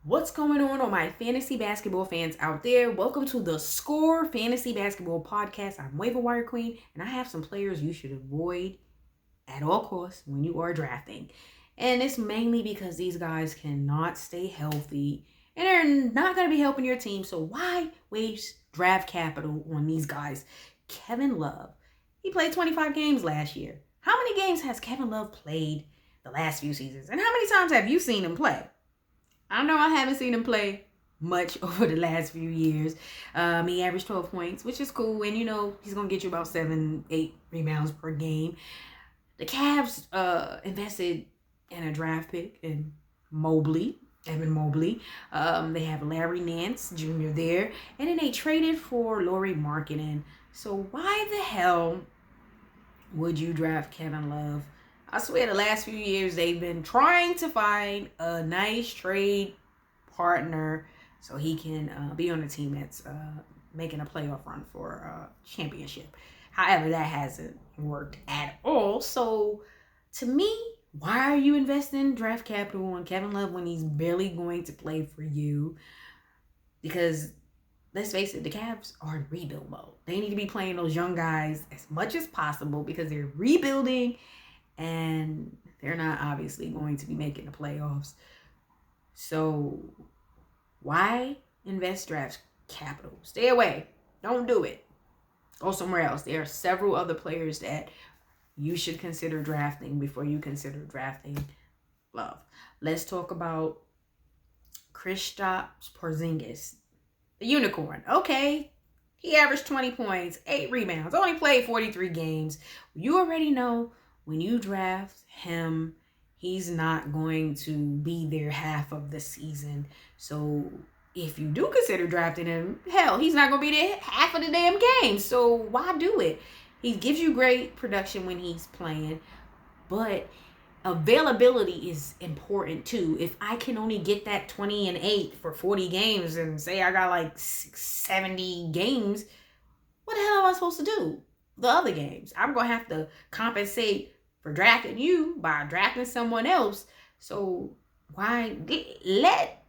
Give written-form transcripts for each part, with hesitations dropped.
What's going on all my fantasy basketball fans out there? Welcome to the Score Fantasy Basketball Podcast. I'm waiverwirequeen, and I have some players you should avoid at all costs when you are drafting. And it's mainly because these guys cannot stay healthy, and they're not going to be helping your team. So why waste draft capital on these guys? Kevin Love. He played 25 games last year. How many games has Kevin Love played the last few seasons? And how many times have you seen him play? I know I haven't seen him play much over the last few years. He averaged 12 points, which is cool. And, he's going to get you about 7-8 rebounds per game. The Cavs invested in a draft pick in Evan Mobley. They have Larry Nance Jr. there. And then they traded for Lauri Markkanen. So why the hell would you draft Kevin Love? I swear the last few years they've been trying to find a nice trade partner so he can be on a team that's making a playoff run for a championship. However, that hasn't worked at all. So to me, why are you investing draft capital on Kevin Love when he's barely going to play for you? Because let's face it, the Cavs are in rebuild mode. They need to be playing those young guys as much as possible because they're rebuilding and they're not obviously going to be making the playoffs. So why invest draft capital? Stay away. Don't do it. Go somewhere else. There are several other players that you should consider drafting before you consider drafting Love. Let's talk about Kristaps Porzingis, the unicorn. Okay, he averaged 20 points, 8 rebounds, only played 43 games. You already know when you draft him, he's not going to be there half of the season. So if you do consider drafting him, hell, he's not going to be there half of the damn game. So why do it? He gives you great production when he's playing, but availability is important too. If I can only get that 20 and 8 for 40 games and say I got like 70 games, what the hell am I supposed to do? The other games, I'm going to have to compensate for drafting you by drafting someone else. So why let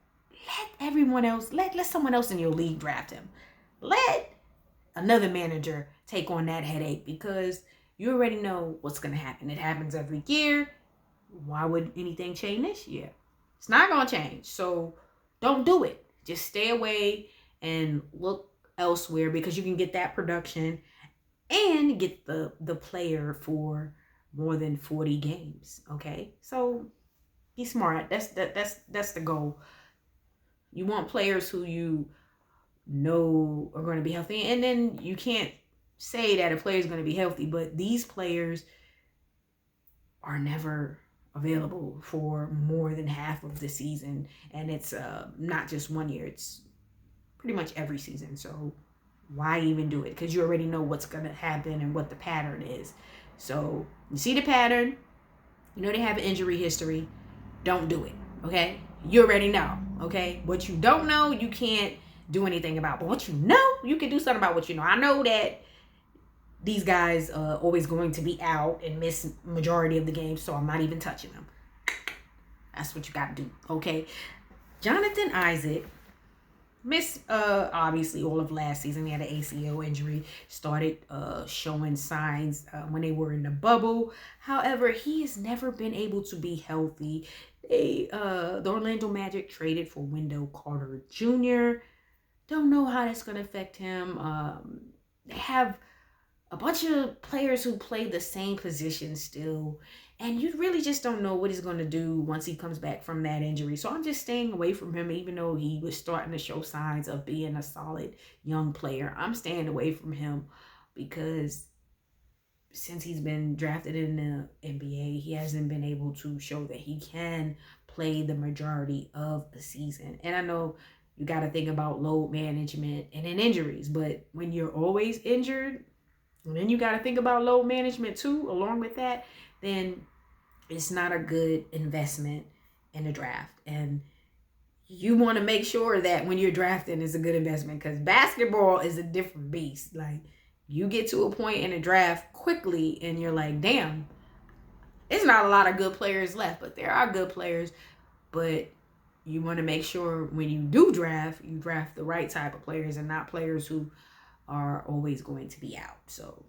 everyone else, let someone else in your league draft him. Let another manager take on that headache because you already know what's going to happen. It happens every year. Why would anything change this year? It's not going to change. So don't do it. Just stay away and look elsewhere because you can get that production and get the player for more than 40 games. Okay, so be smart. That's the goal. You want players who you know are going to be healthy, and then you can't say that a player is going to be healthy, but these players are never available for more than half of the season, and it's not just 1 year, it's pretty much every season. So why even do it? Because you already know what's going to happen and what the pattern is. So you see the pattern, you know they have an injury history, don't do it. Okay, you already know. Okay, what you don't know you can't do anything about, but what you know you can do something about. What you know, I know that these guys are always going to be out and miss majority of the games, so I'm not even touching them. That's what you got to do. Okay, Jonathan Isaac missed obviously all of last season. He had an ACL injury, started showing signs when they were in the bubble. However, he has never been able to be healthy. The Orlando Magic traded for Wendell Carter Jr. Don't know how that's going to affect him. They have a bunch of players who play the same position still, and you really just don't know what he's going to do once he comes back from that injury. So I'm just staying away from him, even though he was starting to show signs of being a solid young player. I'm staying away from him because since he's been drafted in the NBA, he hasn't been able to show that he can play the majority of the season. And I know you got to think about load management and then injuries, but when you're always injured, and then you got to think about load management too, along with that, then it's not a good investment in the draft. And you want to make sure that when you're drafting, it's a good investment because basketball is a different beast. Like, you get to a point in the draft quickly and you're like, damn, it's not a lot of good players left, but there are good players. But you want to make sure when you do draft, you draft the right type of players and not players who are always going to be out. So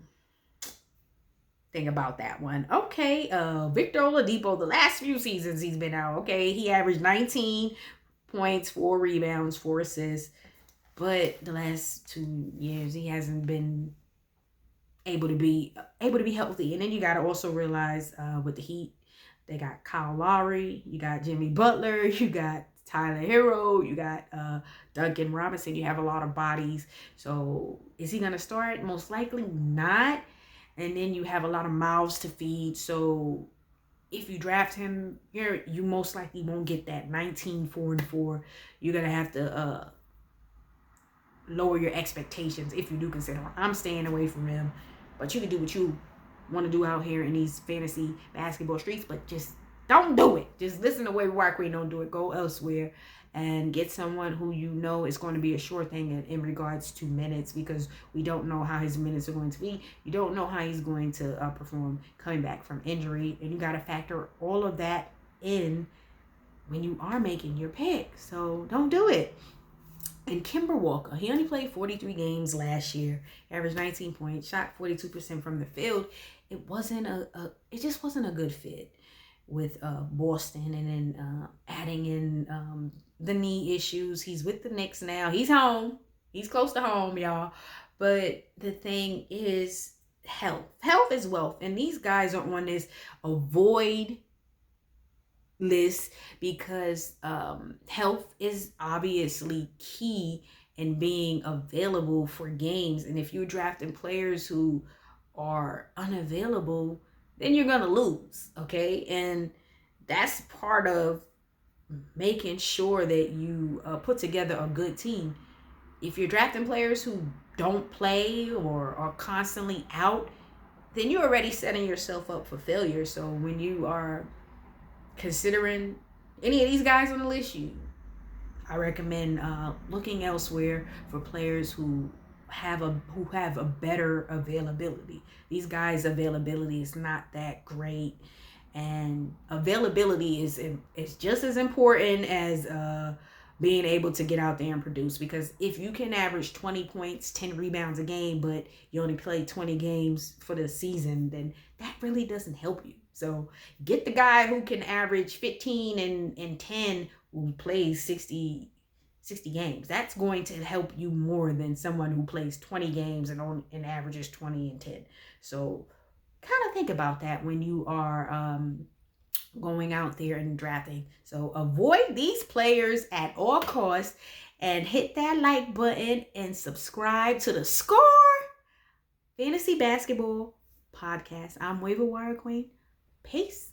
think about that one. Okay, Victor Oladipo, the last few seasons he's been out. Okay, he averaged 19 points, 4 rebounds, 4 assists. But the last 2 years, he hasn't been able to be healthy. And then you got to also realize with the Heat, they got Kyle Lowry, you got Jimmy Butler, you got Tyler Hero, you got Duncan Robinson. You have a lot of bodies. So is he going to start? Most likely not. And then you have a lot of mouths to feed. So if you draft him, you most likely won't get that 19-4-4. You're going to have to lower your expectations if you do consider him. I'm staying away from him. But you can do what you want to do out here in these fantasy basketball streets, but just don't do it. Just listen to Waiver Wire Queen. Don't do it. Go elsewhere and get someone who you know is going to be a sure thing in regards to minutes, because we don't know how his minutes are going to be. You don't know how he's going to perform coming back from injury, and you got to factor all of that in when you are making your pick. So don't do it. And Kemba Walker, he only played 43 games last year, averaged 19 points, shot 42% from the field. It just wasn't a good fit with Boston. And then adding in the knee issues. He's with the Knicks now. He's home. He's close to home, y'all. But the thing is health. Health is wealth. And these guys are on this avoid list because health is obviously key in being available for games. And if you're drafting players who are unavailable, then you're gonna lose. Okay, and that's part of making sure that you put together a good team. If you're drafting players who don't play or are constantly out, then you're already setting yourself up for failure. So when you are considering any of these guys on the list, I recommend looking elsewhere for players who have a better availability. These guys' availability is not that great, and availability is just as important as being able to get out there and produce. Because if you can average 20 points, 10 rebounds a game, but you only play 20 games for the season, then that really doesn't help you. So get the guy who can average 15 and 10 who plays 60 games. That's going to help you more than someone who plays 20 games and averages 20 and 10. So kind of think about that when you are going out there and drafting. So avoid these players at all costs, and hit that like button and subscribe to the Score Fantasy Basketball Podcast. I'm Waiver Wire Queen. Peace.